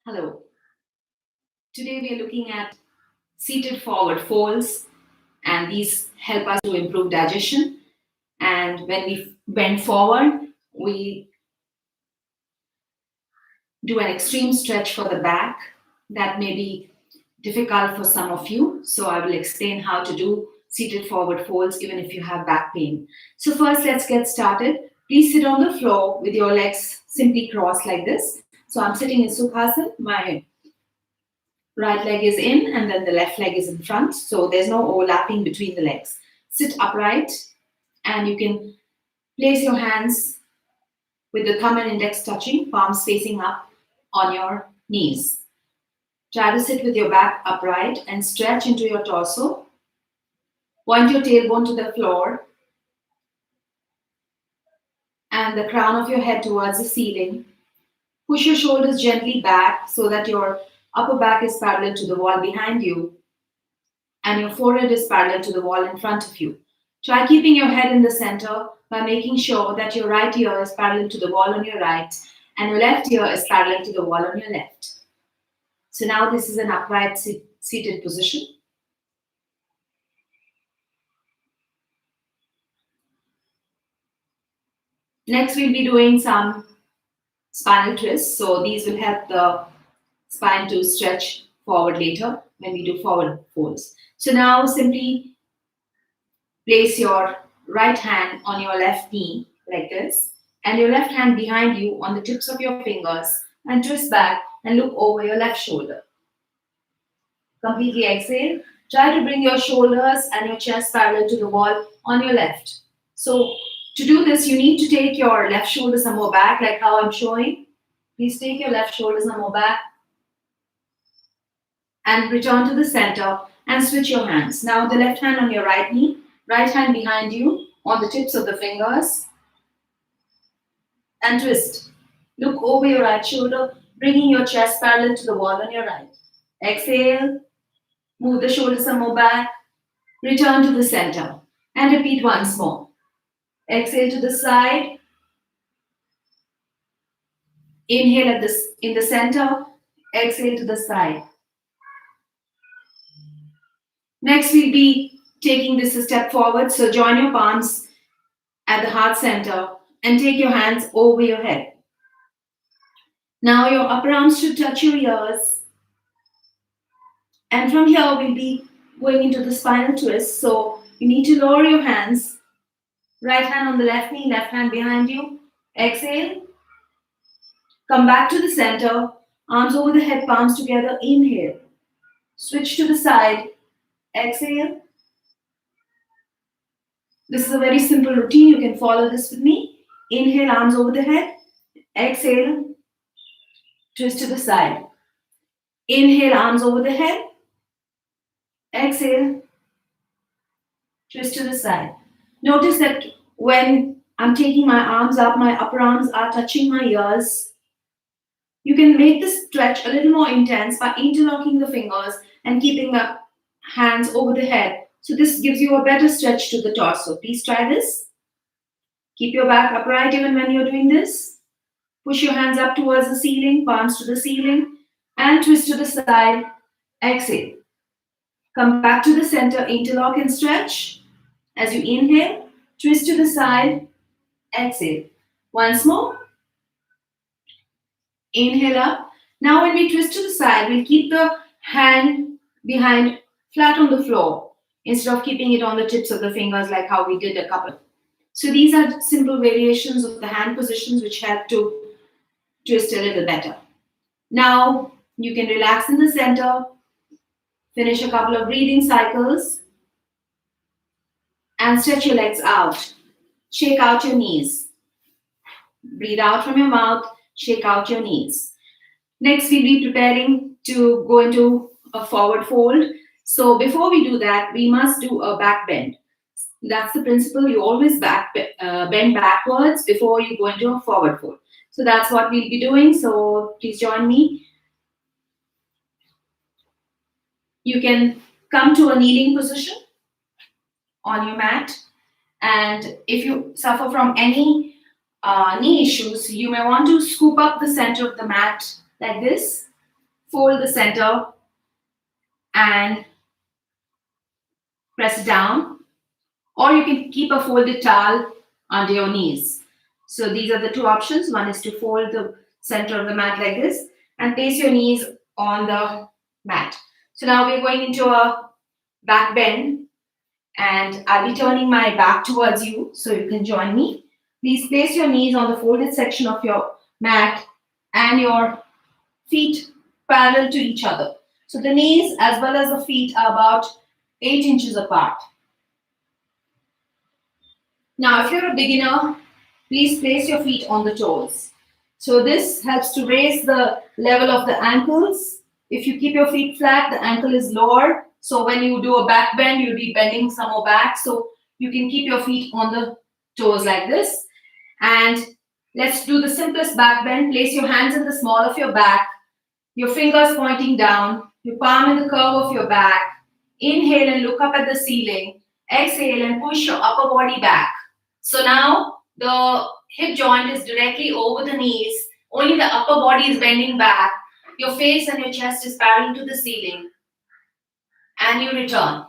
Hello. Today we are looking at seated forward folds, and these help us to improve digestion. And when we bend forward, we do an extreme stretch for the back. That may be difficult for some of you, so I will explain how to do seated forward folds even if you have back pain. So, first, let's get started. Please sit on the floor with your legs simply crossed like this. So, I'm sitting in Sukhasana. My right leg is in and then the left leg is in front, so there's no overlapping between the legs. Sit upright, and you can place your hands with the thumb and index touching, palms facing up on your knees. Try to sit with your back upright and stretch into your torso. Point your tailbone to the floor and the crown of your head towards the ceiling. Push your shoulders gently back so that your upper back is parallel to the wall behind you and your forehead is parallel to the wall in front of you. Try keeping your head in the center by making sure that your right ear is parallel to the wall on your right and your left ear is parallel to the wall on your left. So now this is an upright seated position. Next, we'll be doing some spinal twists. So these will help the spine to stretch forward later when we do forward folds. So now simply place your right hand on your left knee like this and your left hand behind you on the tips of your fingers and twist back and look over your left shoulder. Completely exhale. Try to bring your shoulders and your chest parallel to the wall on your left. So to do this, you need to take your left shoulder some more back, like how I'm showing. Please take your left shoulder some more back and return to the center and switch your hands. Now the left hand on your right knee, right hand behind you on the tips of the fingers and twist. Look over your right shoulder, bringing your chest parallel to the wall on your right. Exhale, move the shoulders some more back, return to the center and repeat once more. Exhale to the side, inhale at this in the center, exhale to the side. Next, we'll be taking this a step forward. So join your palms at the heart center and take your hands over your head. Now your upper arms should touch your ears. And from here, we'll be going into the spinal twist. So you need to lower your hands. Right hand on the left knee, left hand behind you. Exhale. Come back to the center. Arms over the head, palms together. Inhale. Switch to the side. Exhale. This is a very simple routine. You can follow this with me. Inhale, arms over the head. Exhale. Twist to the side. Inhale, arms over the head. Exhale. Twist to the side. Notice that when I'm taking my arms up, my upper arms are touching my ears. You can make this stretch a little more intense by interlocking the fingers and keeping the hands over the head. So this gives you a better stretch to the torso. Please try this. Keep your back upright even when you're doing this. Push your hands up towards the ceiling, palms to the ceiling, and twist to the side. Exhale. Come back to the center, interlock and stretch. As you inhale, twist to the side, exhale. Once more. Inhale up. Now when we twist to the side, we'll keep the hand behind flat on the floor instead of keeping it on the tips of the fingers like how we did a couple. So these are simple variations of the hand positions which help to twist a little better. Now you can relax in the center, finish a couple of breathing cycles and stretch your legs out. Shake out your knees. Breathe out from your mouth, shake out your knees. Next, we'll be preparing to go into a forward fold. So before we do that, we must do a back bend. That's the principle. You always bend backwards before you go into a forward fold. So that's what we'll be doing. So please join me. You can come to a kneeling position on your mat. And if you suffer from any knee issues, you may want to scoop up the center of the mat like this fold the center and press it down, or you can keep a folded towel under your knees. So these are the two options. One is to fold the center of the mat like this and place your knees on the mat. So now we're going into a back bend, and I'll be turning my back towards you so you can join me. Please place your knees on the folded section of your mat and your feet parallel to each other. So the knees as well as the feet are about 8 inches apart. Now, if you're a beginner, please place your feet on the toes. So this helps to raise the level of the ankles. If you keep your feet flat, the ankle is lower. So when you do a back bend, you'll be bending some more back. So you can keep your feet on the toes like this. And let's do the simplest back bend. Place your hands in the small of your back, your fingers pointing down, your palm in the curve of your back. Inhale and look up at the ceiling. Exhale and push your upper body back. So now the hip joint is directly over the knees. Only the upper body is bending back. Your face and your chest is parallel to the ceiling. And you return.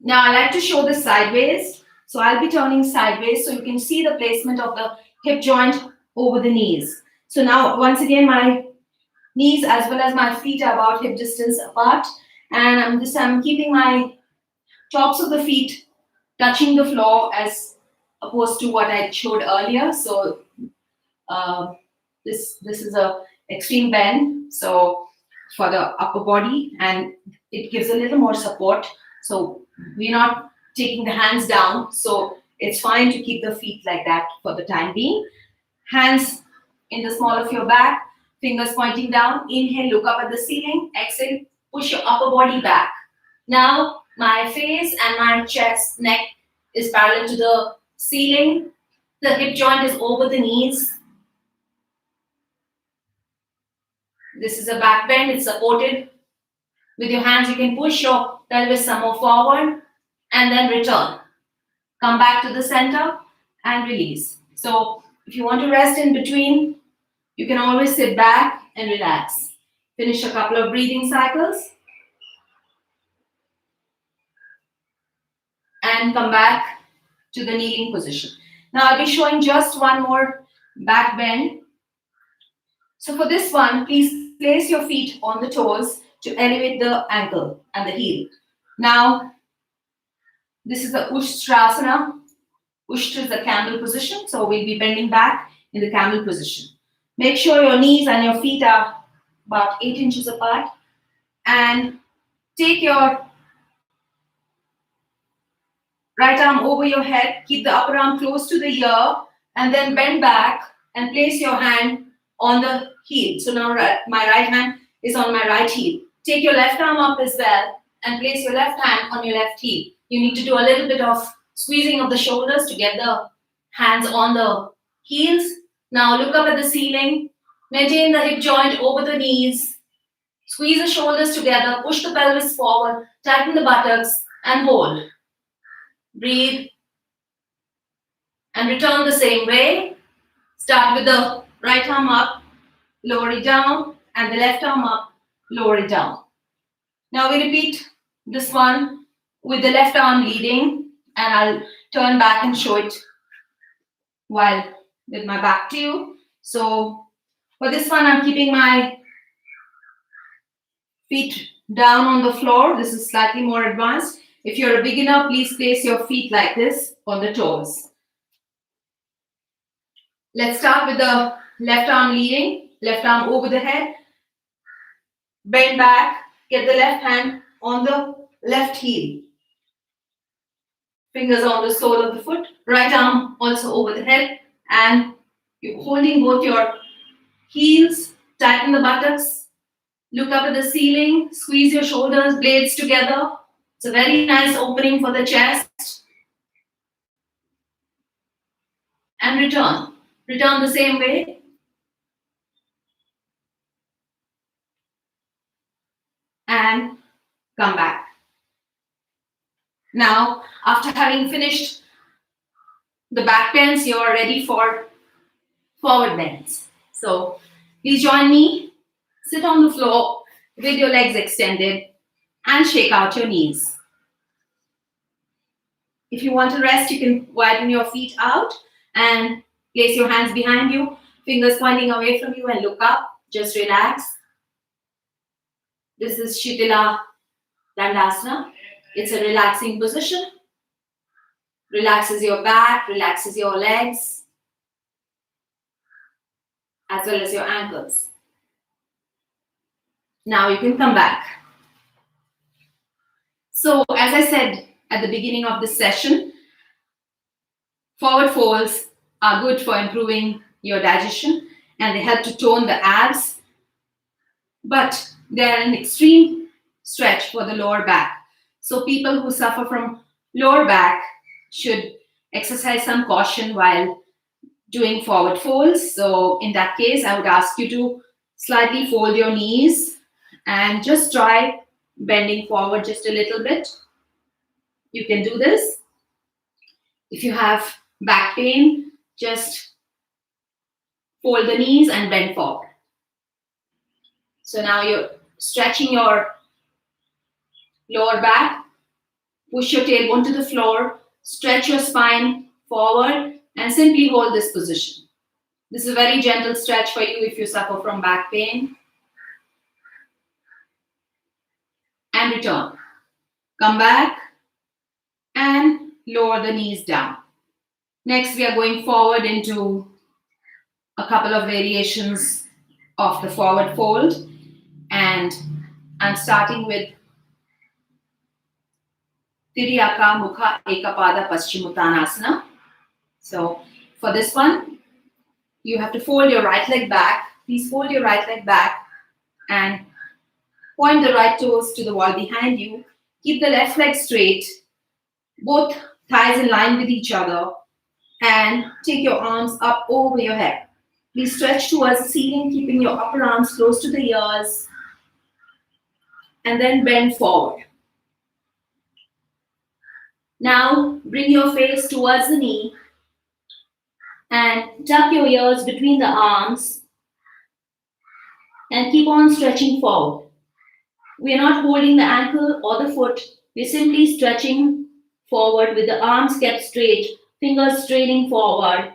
Now I like to show this sideways. So I'll be turning sideways so you can see the placement of the hip joint over the knees. So now once again my knees as well as my feet are about hip distance apart. And I'm keeping my tops of the feet touching the floor as opposed to what I showed earlier. So this is a extreme bend. So for the upper body, and it gives a little more support. So we're not taking the hands down. So it's fine to keep the feet like that for the time being. Hands in the small of your back, fingers pointing down. Inhale, look up at the ceiling. Exhale, push your upper body back. Now my face and my chest, neck is parallel to the ceiling. The hip joint is over the knees. This is a back bend. It's supported. With your hands, you can push your pelvis some more forward and then return. Come back to the center and release. So if you want to rest in between, you can always sit back and relax. Finish a couple of breathing cycles. And come back to the kneeling position. Now I'll be showing just one more back bend. So for this one, please place your feet on the toes to elevate the ankle and the heel. Now, this is the Ushtrasana. Ushtra is the camel position, so we'll be bending back in the camel position. Make sure your knees and your feet are about 8 inches apart, and take your right arm over your head, keep the upper arm close to the ear, and then bend back and place your hand on the heel. So now my right hand is on my right heel. Take your left arm up as well and place your left hand on your left heel. You need to do a little bit of squeezing of the shoulders to get the hands on the heels. Now look up at the ceiling. Maintain the hip joint over the knees. Squeeze the shoulders together. Push the pelvis forward. Tighten the buttocks and hold. Breathe and return the same way. Start with the right arm up, lower it down, and the left arm up, lower it down. Now we repeat this one with the left arm leading, and I'll turn back and show it while with my back to you. So for this one, I'm keeping my feet down on the floor. This is slightly more advanced. If you're a beginner, please place your feet like this on the toes. Let's start with the left arm leading, left arm over the head. Bend back, get the left hand on the left heel. Fingers on the sole of the foot, right arm also over the head, and you're holding both your heels, tighten the buttocks, look up at the ceiling, squeeze your shoulders, blades together. It's a very nice opening for the chest. And return. Return the same way. And come back. Now, after having finished the back bends, you are ready for forward bends. So, please join me. Sit on the floor with your legs extended and shake out your knees. If you want to rest, you can widen your feet out and place your hands behind you, fingers pointing away from you, and look up. Just relax. This is Shitila Dandasana. It's a relaxing position. Relaxes your back, relaxes your legs, as well as your ankles. Now you can come back. So, as I said at the beginning of this session, forward folds are good for improving your digestion and they help to tone the abs, but they are an extreme stretch for the lower back. So people who suffer from lower back should exercise some caution while doing forward folds. So in that case, I would ask you to slightly fold your knees and just try bending forward just a little bit. You can do this. If you have back pain, just fold the knees and bend forward. So now you're stretching your lower back. Push your tailbone to the floor. Stretch your spine forward and simply hold this position. This is a very gentle stretch for you if you suffer from back pain. And return. Come back and lower the knees down. Next, we are going forward into a couple of variations of the forward fold. And I'm starting with Tiryaka Mukha Ekapada Paschimottanasana. So for this one, you have to fold your right leg back. Please fold your right leg back and point the right toes to the wall behind you. Keep the left leg straight, both thighs in line with each other, and take your arms up over your head. Please stretch towards the ceiling, keeping your upper arms close to the ears, and then bend forward. Now bring your face towards the knee and tuck your ears between the arms and keep on stretching forward. We are not holding the ankle or the foot. We're simply stretching forward with the arms kept straight, fingers straining forward.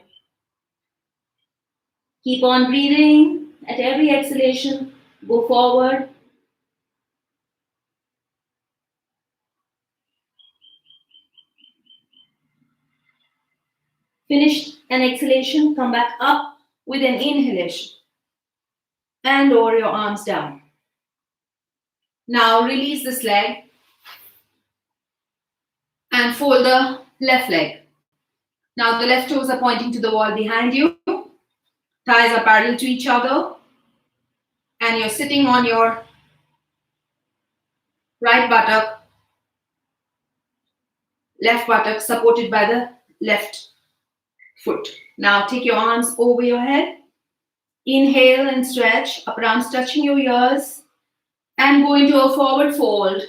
Keep on breathing. At every exhalation, go forward. Finish an exhalation, come back up with an inhalation. And lower your arms down. Now release this leg and fold the left leg. Now the left toes are pointing to the wall behind you. Thighs are parallel to each other. And you're sitting on your right buttock, left buttock supported by the left foot. Now take your arms over your head. Inhale and stretch, upper arms touching your ears. And go into a forward fold.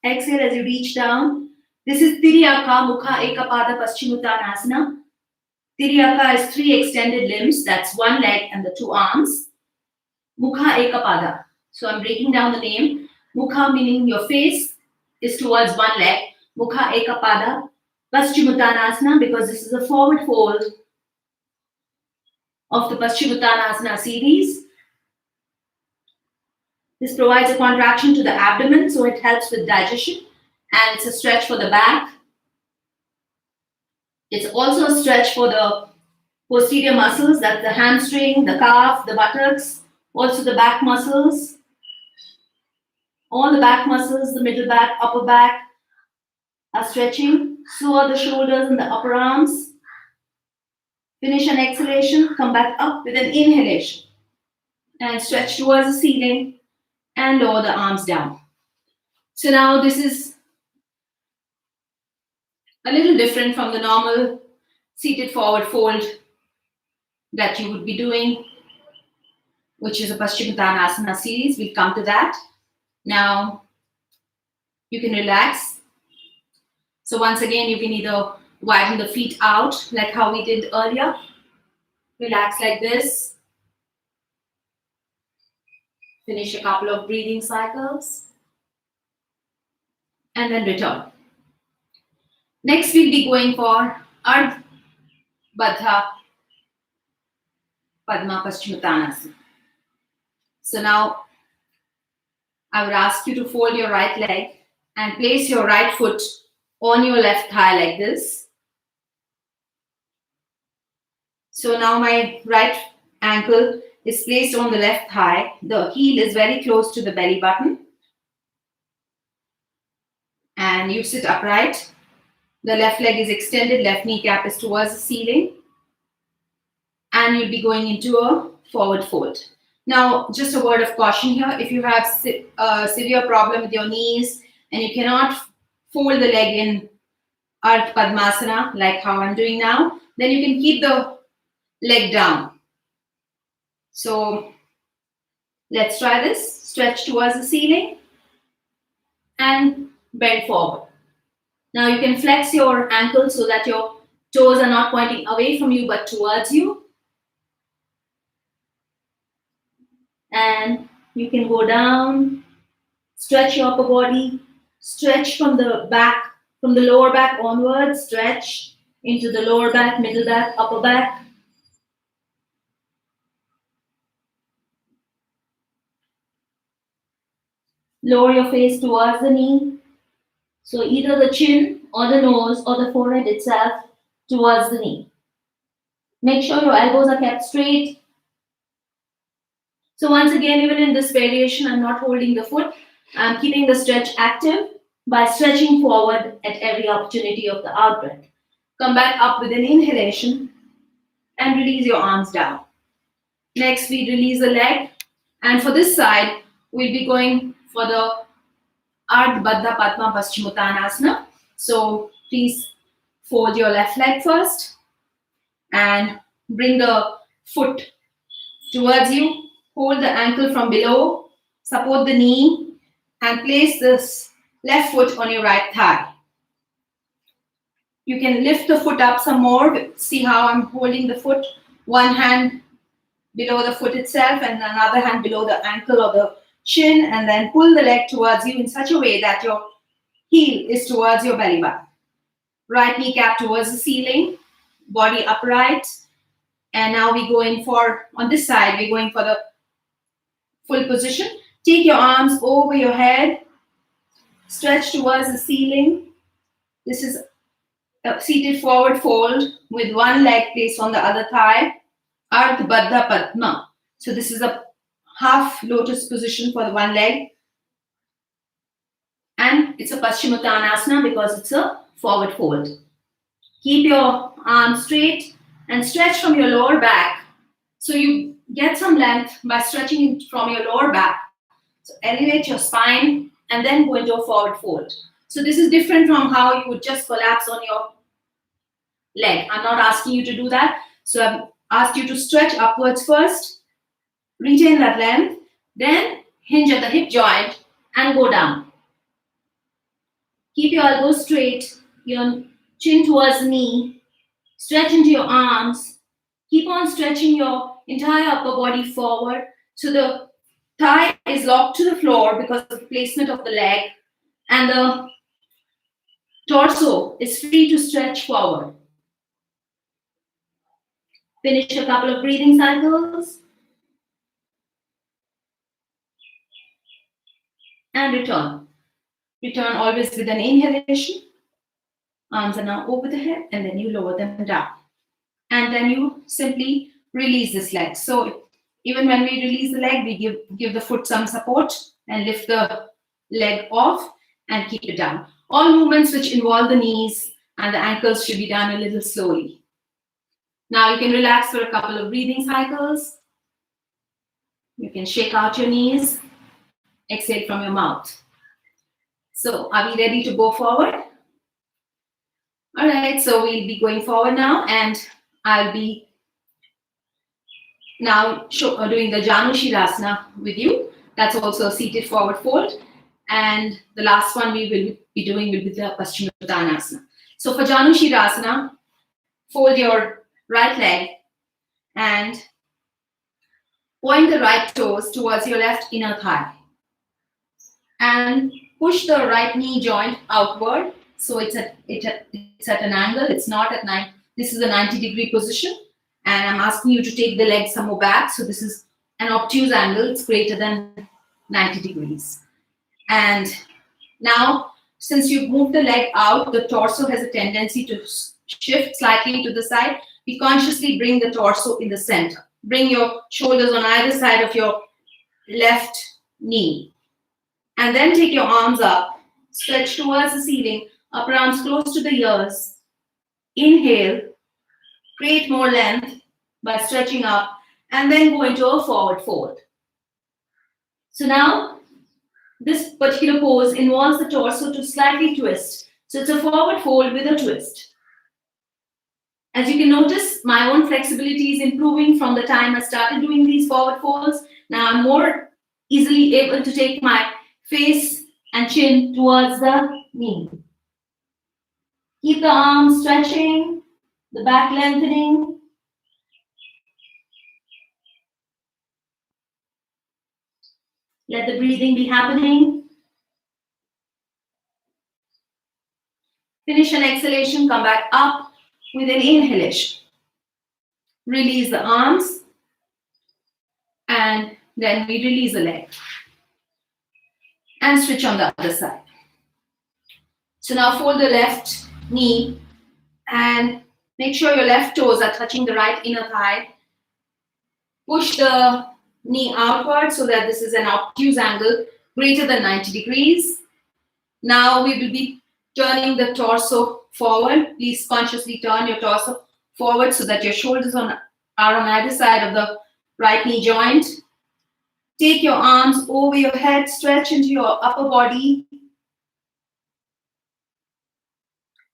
Exhale as you reach down. This is Tiryaka Mukha Ekapada Paschimottanasana. Tiryaka is 3 extended limbs. That's one leg and the 2 arms. Mukha Ekapada. So I'm breaking down the name. Mukha meaning your face is towards one leg. Mukha Ekapada Paschimottanasana, because this is a forward fold of the Paschimottanasana series. This provides a contraction to the abdomen, so it helps with digestion, and it's a stretch for the back. It's also a stretch for the posterior muscles, that's the hamstring, the calf, the buttocks, also the back muscles. All the back muscles, the middle back, upper back are stretching. So are the shoulders and the upper arms. Finish an exhalation, come back up with an inhalation. And stretch towards the ceiling and lower the arms down. So now this is a little different from the normal seated forward fold that you would be doing, which is a Paschimottanasana series. We'll come to that. Now you can relax. So once again, you can either widen the feet out like how we did earlier. Relax like this. Finish a couple of breathing cycles and then return. Next, we'll be going for Ardha Baddha Padma Paschimottanasana. So now I would ask you to fold your right leg and place your right foot on your left thigh like this. So now my right ankle is placed on the left thigh. The heel is very close to the belly button. And you sit upright. The left leg is extended, left kneecap is towards the ceiling. And you'll be going into a forward fold. Now, just a word of caution here. If you have a severe problem with your knees and you cannot fold the leg in Ardha Padmasana, like how I'm doing now, then you can keep the leg down. So let's try this. Stretch towards the ceiling and bend forward. Now you can flex your ankles so that your toes are not pointing away from you but towards you. And you can go down, stretch your upper body, stretch from the back, from the lower back onwards, stretch into the lower back, middle back, upper back. Lower your face towards the knee. So either the chin or the nose or the forehead itself towards the knee. Make sure your elbows are kept straight. So once again, even in this variation, I'm not holding the foot. I'm keeping the stretch active by stretching forward at every opportunity of the out breath. Come back up with an inhalation and release your arms down. Next, we release the leg. And for this side, we'll be going for the Ardha Baddha Padma Paschimottanasana. So please fold your left leg first and bring the foot towards you. Hold the ankle from below, support the knee, and place this left foot on your right thigh. You can lift the foot up some more. See how I'm holding the foot. One hand below the foot itself and another hand below the ankle or the chin, and then pull the leg towards you in such a way that your heel is towards your belly button. Right kneecap towards the ceiling, body upright. And now we go in for, on this side, we're going for the full position. Take your arms over your head, stretch towards the ceiling. This is a seated forward fold with one leg placed on the other thigh. Ardha Baddha Padma. So this is a half lotus position for the one leg. And it's a Paschimottanasana because it's a forward fold. Keep your arms straight and stretch from your lower back. So you get some length by stretching from your lower back. So elevate your spine and then go into a forward fold. So this is different from how you would just collapse on your leg. I'm not asking you to do that. So I've asked you to stretch upwards first, retain that length, then hinge at the hip joint and go down. Keep your elbows straight, your chin towards the knee, stretch into your arms. Keep on stretching your entire upper body forward so the thigh is locked to the floor because of the placement of the leg, and the torso is free to stretch forward. Finish a couple of breathing cycles and return. Return always with an inhalation. Arms are now over the head and then you lower them down. And then you simply release this leg. So even when we release the leg, we give the foot some support and lift the leg off and keep it down. All movements which involve the knees and the ankles should be done a little slowly. Now you can relax for a couple of breathing cycles. You can shake out your knees. Exhale from your mouth. So are we ready to go forward? All right, so we'll be going forward now, and I'll be now doing the Janu Shirasana with you. That's also a seated forward fold. And the last one we will be doing will be the Paschimottanasana. So for Janu Shirasana, fold your right leg and Point the right toes towards your left inner thigh. And push the right knee joint outward. So it's at an angle. It's not at 9. This is a 90-degree position. And I'm asking you to take the leg some more back. So this is an obtuse angle. It's greater than 90 degrees. And now, since you've moved the leg out, the torso has a tendency to shift slightly to the side. We consciously bring the torso in the center. Bring your shoulders on either side of your left knee. And then take your arms up, stretch towards the ceiling, upper arms close to the ears. Inhale, create more length by stretching up, and then go into a forward fold. So now, this particular pose involves the torso to slightly twist. So it's a forward fold with a twist. As you can notice, my own flexibility is improving from the time I started doing these forward folds. Now I'm more easily able to take my face and chin towards the knee. Keep the arms stretching, the back lengthening. Let the breathing be happening. Finish an exhalation, come back up with an inhalation. Release the arms, and then we release the leg. And switch on the other side. So now fold the left knee and make sure your left toes are touching the right inner thigh. Push the knee outward so that this is an obtuse angle greater than 90 degrees. Now we will be turning the torso forward. Please consciously turn your torso forward so that your shoulders are on either side of the right knee joint. Take your arms over your head, stretch into your upper body.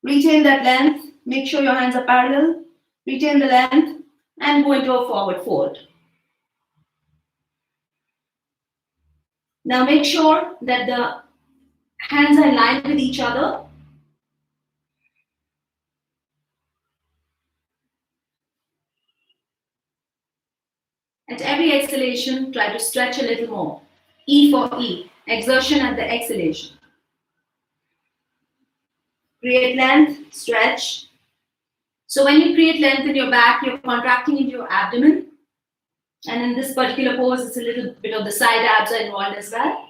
Retain that length. Make sure your hands are parallel. Retain the length and go into a forward fold. Now make sure that the hands are in line with each other. At every exhalation, try to stretch a little more. E for E, exertion at the exhalation. Create length, stretch. So when you create length in your back, you're contracting into your abdomen. And in this particular pose, it's a little bit of the side abs are involved as well.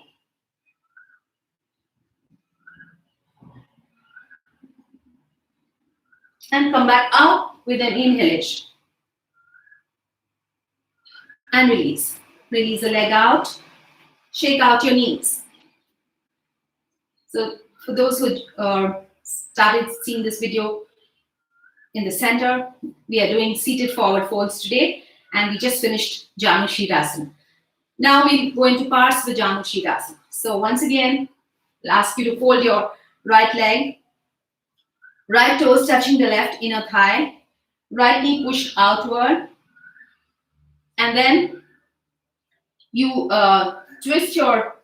And come back up with an inhalation. And release. Release the leg out. Shake out your knees. So for those who started seeing this video in the center, we are doing seated forward folds today, and we just finished Janu Shirasana. Now we're going to parse the Janu Shirasana. So once again, I'll ask you to fold your right leg, right toes touching the left inner thigh, right knee pushed outward, and then you twist your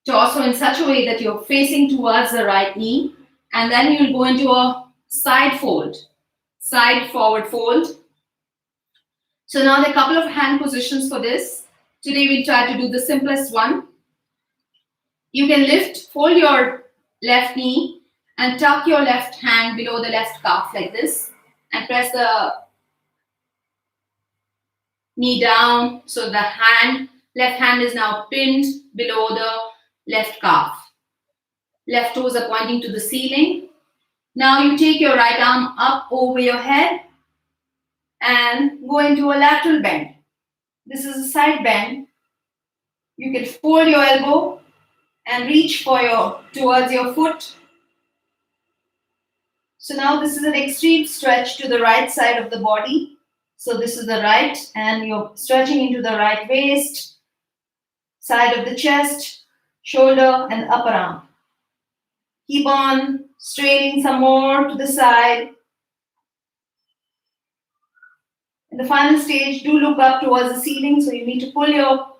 torso in such a way that you're facing towards the right knee, and then you'll go into a side fold, side forward fold. So now there are a couple of hand positions for this. Today we'll try to do the simplest one. You can fold your left knee and tuck your left hand below the left calf like this, and press the knee down so the left hand is now pinned below the left calf. Left toes are pointing to the ceiling. Now you take your right arm up over your head and go into a lateral bend. This is a side bend. You can fold your elbow and reach towards your foot. So now this is an extreme stretch to the right side of the body. So this is the right, and you're stretching into the right waist, side of the chest, shoulder, and upper arm. Keep on straining some more to the side. In the final stage, do look up towards the ceiling. So you need to pull your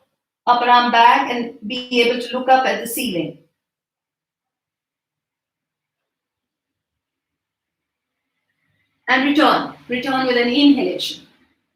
upper arm back and be able to look up at the ceiling. And return with an inhalation.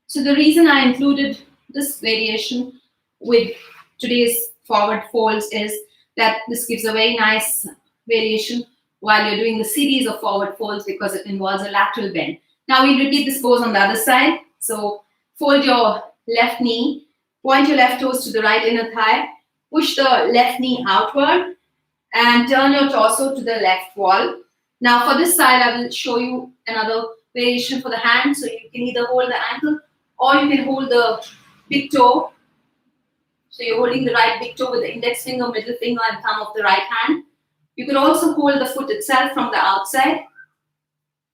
So the reason I included this variation with today's forward folds is that this gives a very nice variation while you're doing the series of forward folds because it involves a lateral bend. Now we'll repeat this pose on the other side. So fold your left knee, point your left toes to the right inner thigh, push the left knee outward, and turn your torso to the left wall. Now for this side, I will show you another variation for the hand. So you can either hold the ankle or you can hold the big toe. So you're holding the right big toe with the index finger, middle finger, and thumb of the right hand. You could also hold the foot itself from the outside,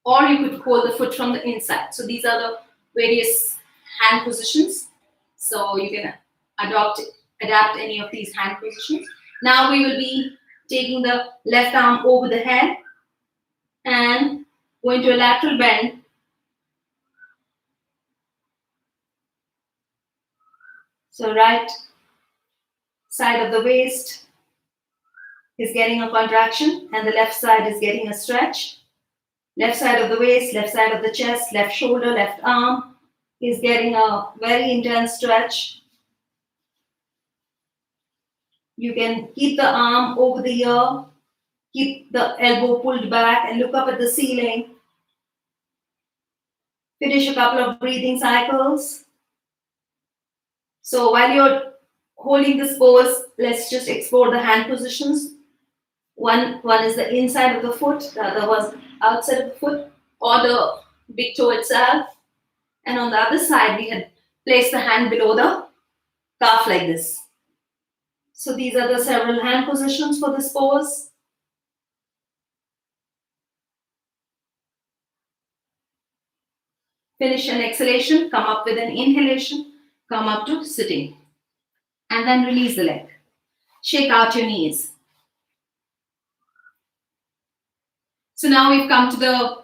or you could hold the foot from the inside. So these are the various hand positions. So you can adapt any of these hand positions. Now we will be taking the left arm over the head and going to a lateral bend. So right side of the waist is getting a contraction and the left side is getting a stretch. Left side of the waist, left side of the chest, left shoulder, left arm is getting a very intense stretch. You can keep the arm over the ear, keep the elbow pulled back and look up at the ceiling. Finish a couple of breathing cycles. So while you're holding this pose, let's just explore the hand positions. One is the inside of the foot, the other was outside of the foot or the big toe itself. And on the other side, we had placed the hand below the calf like this. So these are the several hand positions for this pose. Finish an exhalation, come up with an inhalation, come up to sitting. And then release the leg. Shake out your knees. So now we've come to the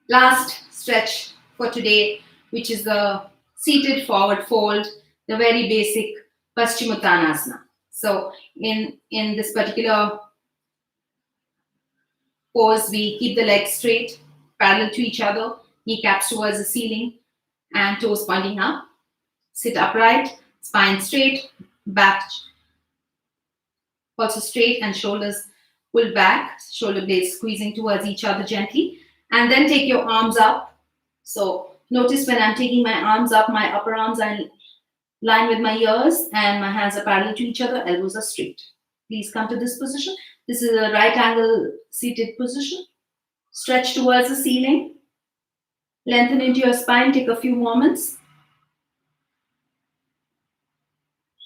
last stretch for today, which is the seated forward fold, the very basic Paschimottanasana. So in this particular pose, we keep the legs straight, parallel to each other, kneecaps towards the ceiling, and toes pointing up. Sit upright, spine straight, back also straight, and shoulders pulled back, shoulder blades squeezing towards each other gently. And then take your arms up. So notice when I'm taking my arms up, my upper arms are in line with my ears and my hands are parallel to each other, elbows are straight. Please come to this position. This is a right angle seated position. Stretch towards the ceiling. Lengthen into your spine, take a few moments.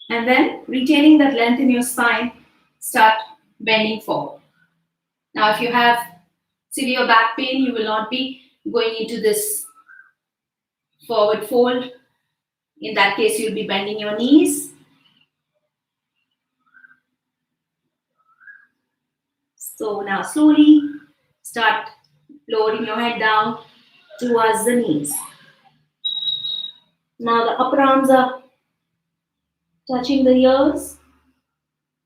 And then retaining that length in your spine, start bending forward. Now if you have severe back pain, you will not be going into this forward fold. In that case, you'll be bending your knees. So now slowly start lowering your head down towards the knees. Now the upper arms are touching the ears.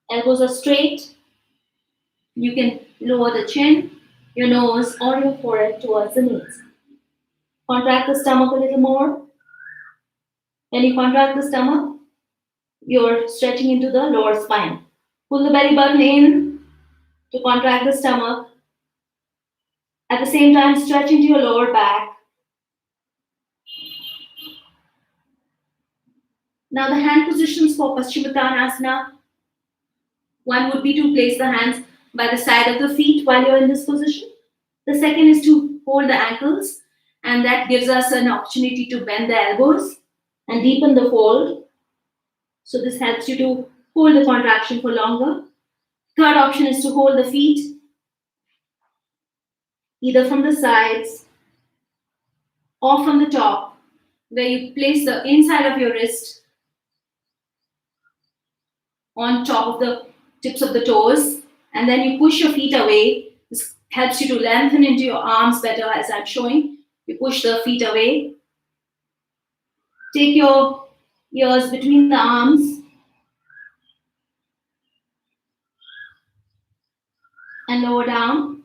Elbows are straight. You can lower the chin, your nose, or your forehead towards the knees. Contract the stomach a little more. When you contract the stomach, you're stretching into the lower spine. Pull the belly button in to contract the stomach. At the same time, stretch into your lower back. Now the hand positions for Paschimottanasana. One would be to place the hands by the side of the feet while you're in this position. The second is to hold the ankles, and that gives us an opportunity to bend the elbows and deepen the fold. So this helps you to hold the contraction for longer. Third option is to hold the feet either from the sides or from the top, where you place the inside of your wrist on top of the tips of the toes, and then you push your feet away. This helps you to lengthen into your arms better, as I'm showing. You push the feet away. Take your ears between the arms and lower down.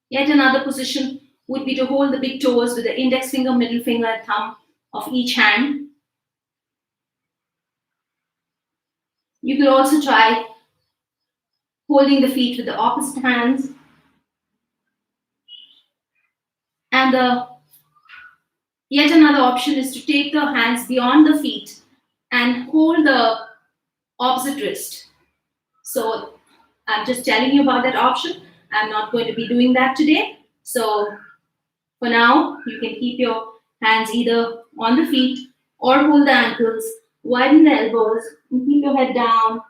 Yet another position would be to hold the big toes with the index finger, middle finger, and thumb of each hand. You could also try holding the feet with the opposite hands. And yet another option is to take the hands beyond the feet and hold the opposite wrist. So I'm just telling you about that option. I'm not going to be doing that today. So for now, you can keep your hands either on the feet or hold the ankles, widen the elbows, and keep your head down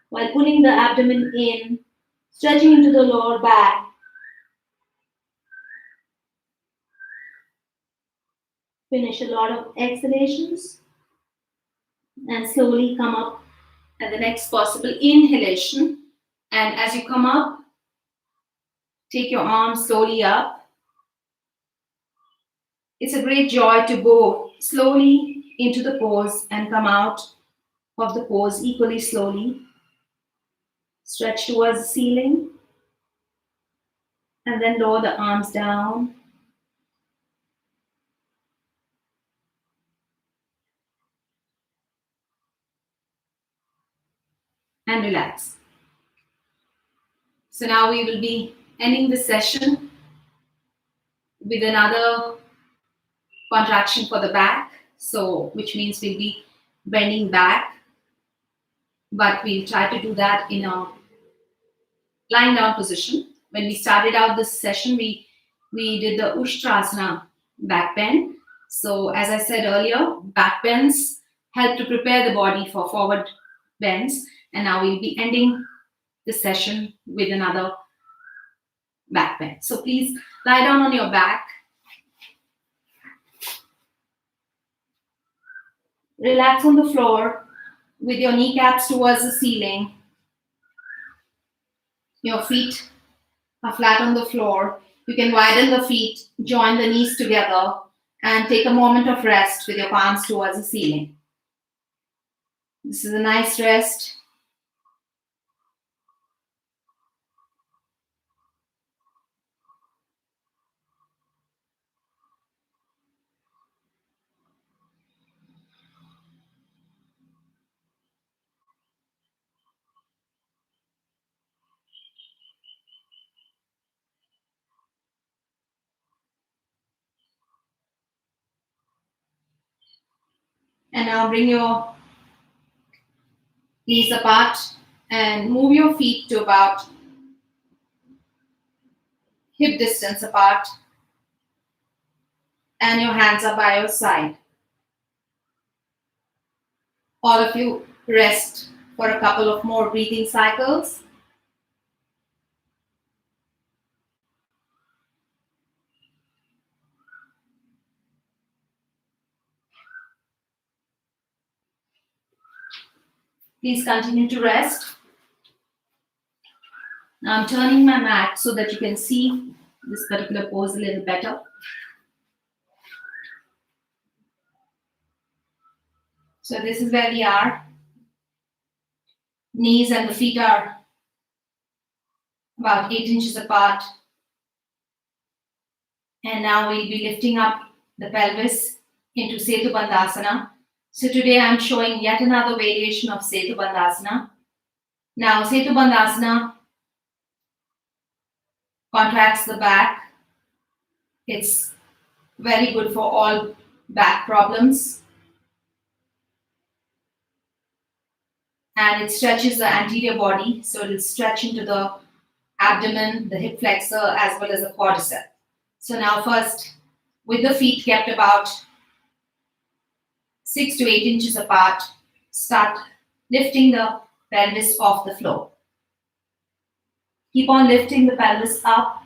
while pulling the abdomen in, stretching into the lower back. Finish a lot of exhalations and slowly come up at the next possible inhalation. And as you come up, take your arms slowly up. It's a great joy to bow slowly into the pose and come out of the pose equally slowly. Stretch towards the ceiling and then lower the arms down. And relax. So now we will be ending the session with another contraction for the back. So, which means we'll be bending back, but we'll try to do that in a lying down position. When we started out this session, we did the Ushtrasana back bend. So, as I said earlier, back bends help to prepare the body for forward bends. And now we'll be ending the session with another back bend. So please lie down on your back. Relax on the floor with your kneecaps towards the ceiling. Your feet are flat on the floor. You can widen the feet, join the knees together, and take a moment of rest with your palms towards the ceiling. This is a nice rest. And now bring your knees apart and move your feet to about hip distance apart. And your hands are by your side. All of you rest for a couple of more breathing cycles. Please continue to rest. Now I'm turning my mat so that you can see this particular pose a little better. So this is where we are. Knees and the feet are about 8 inches apart. And now we'll be lifting up the pelvis into Setu Bandhasana. So today I'm showing yet another variation of Setu Bandhasana. Now Setu Bandhasana contracts the back. It's very good for all back problems. And it stretches the anterior body, so it will stretch into the abdomen, the hip flexor, as well as the quadricep. So now first, with the feet kept about 6 to 8 inches apart, start lifting the pelvis off the floor. Keep on lifting the pelvis up.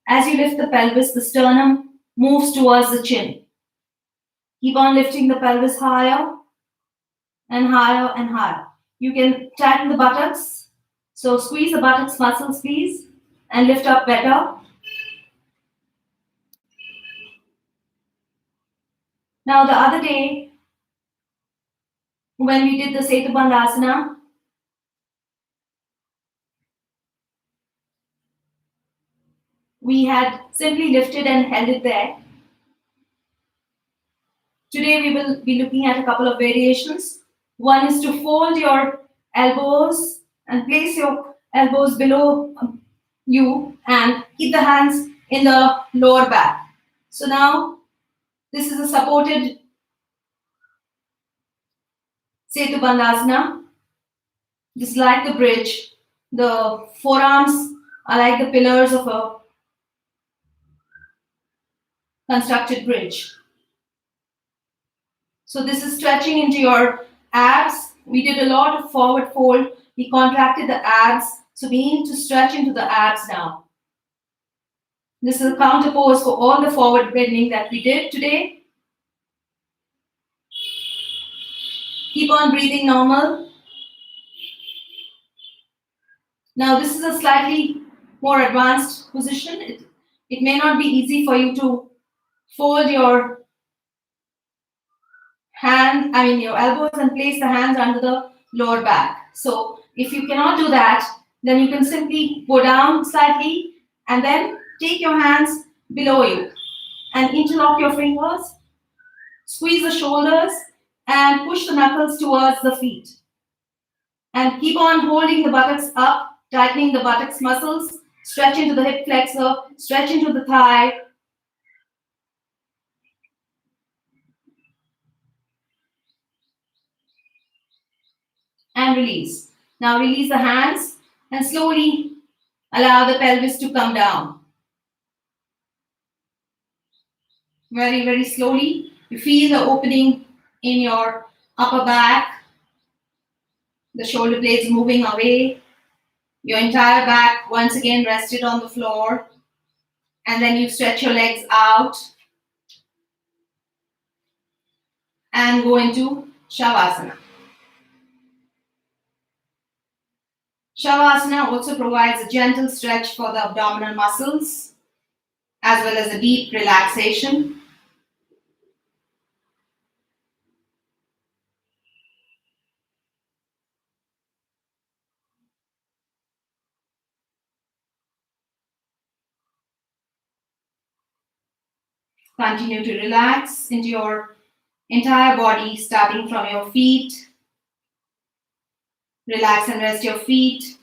As you lift the pelvis, the sternum moves towards the chin. Keep on lifting the pelvis higher and higher and higher. You can tighten the buttocks. So squeeze the buttocks muscles, please, and lift up better. Now the other day, when we did the Setu Bandhasana, we had simply lifted and held it there. Today we will be looking at a couple of variations. One is to fold your elbows and place your elbows below you and keep the hands in the lower back. So now this is a supported Setu Bandhasana. This is like the bridge. The forearms are like the pillars of a constructed bridge. So this is stretching into your abs. We did a lot of forward fold. We contracted the abs. So we need to stretch into the abs now. This is a counter pose for all the forward bending that we did today. Keep on breathing normal. Now this is a slightly more advanced position. It may not be easy for you to fold your your elbows and place the hands under the lower back. So if you cannot do that, then you can simply go down slightly and then take your hands below you and interlock your fingers, squeeze the shoulders and push the knuckles towards the feet. And keep on holding the buttocks up, tightening the buttocks muscles, stretch into the hip flexor, stretch into the thigh. And release. Now release the hands and slowly allow the pelvis to come down. Very, very slowly. You feel the opening in your upper back, the shoulder blades moving away, your entire back once again rested on the floor, and then you stretch your legs out and go into Shavasana. Shavasana also provides a gentle stretch for the abdominal muscles as well as a deep relaxation. Continue to relax into your entire body, starting from your feet. Relax and rest your feet.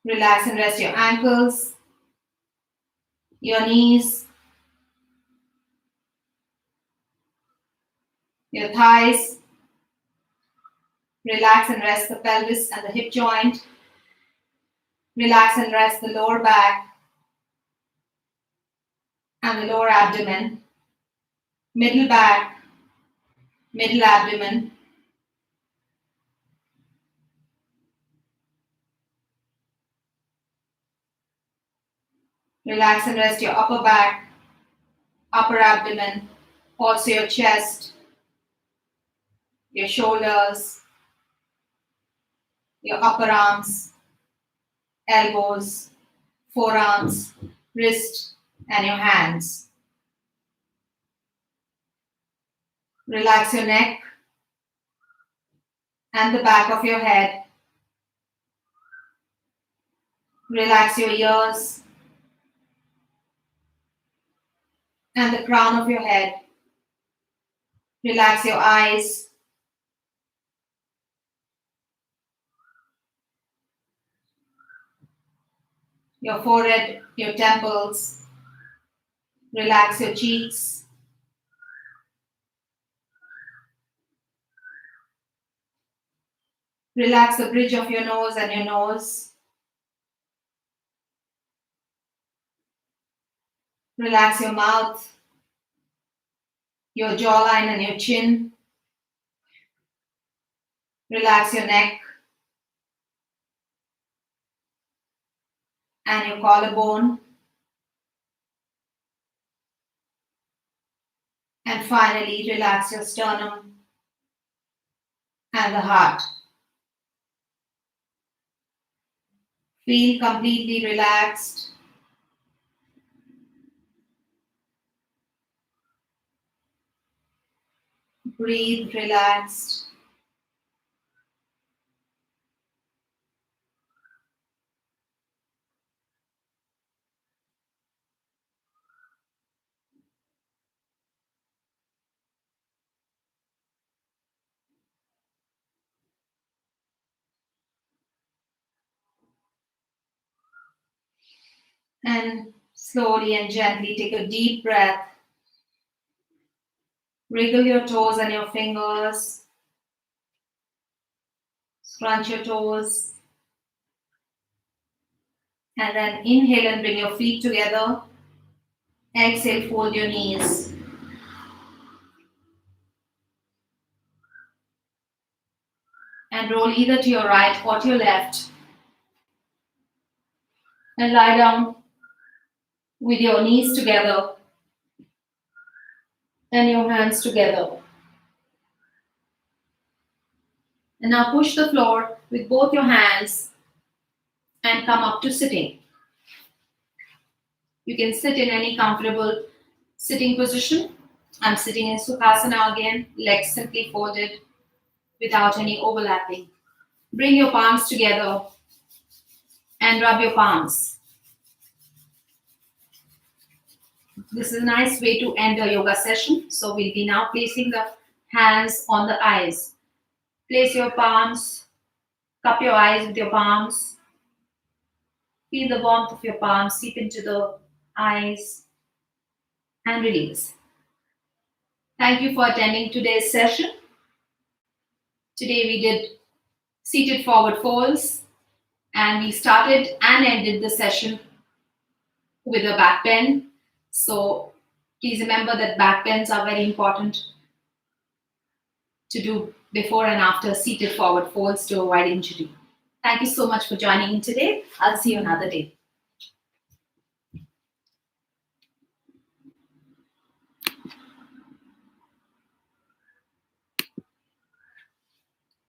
Relax and rest your ankles, your knees, your thighs. Relax and rest the pelvis and the hip joint. Relax and rest the lower back and the lower abdomen, middle back, middle abdomen. Relax and rest your upper back, upper abdomen, also your chest, your shoulders, your upper arms, elbows, forearms, wrist, and your hands. Relax your neck and the back of your head. Relax your ears and the crown of your head. Relax your eyes. Your forehead, your temples. Relax your cheeks. Relax the bridge of your nose and your nose. Relax your mouth, your jawline and your chin. Relax your neck and your collarbone. And finally, relax your sternum and the heart. Feel completely relaxed. Breathe relaxed. And slowly and gently take a deep breath. Wriggle your toes and your fingers. Scrunch your toes. And then inhale and bring your feet together. Exhale, fold your knees. And roll either to your right or to your left. And lie down with your knees together and your hands together. And now push the floor with both your hands and come up to sitting. You can sit in any comfortable sitting position. I'm sitting in Sukhasana again, legs simply folded without any overlapping. Bring your palms together and rub your palms. This is a nice way to end a yoga session. So we'll be now placing the hands on the eyes. Place your palms, cup your eyes with your palms. Feel the warmth of your palms seep into the eyes and release. Thank you for attending today's session. Today we did seated forward folds and we started and ended the session with a back bend. So please remember that back bends are very important to do before and after seated forward folds to avoid injury. Thank you so much for joining in today. I'll see you another day.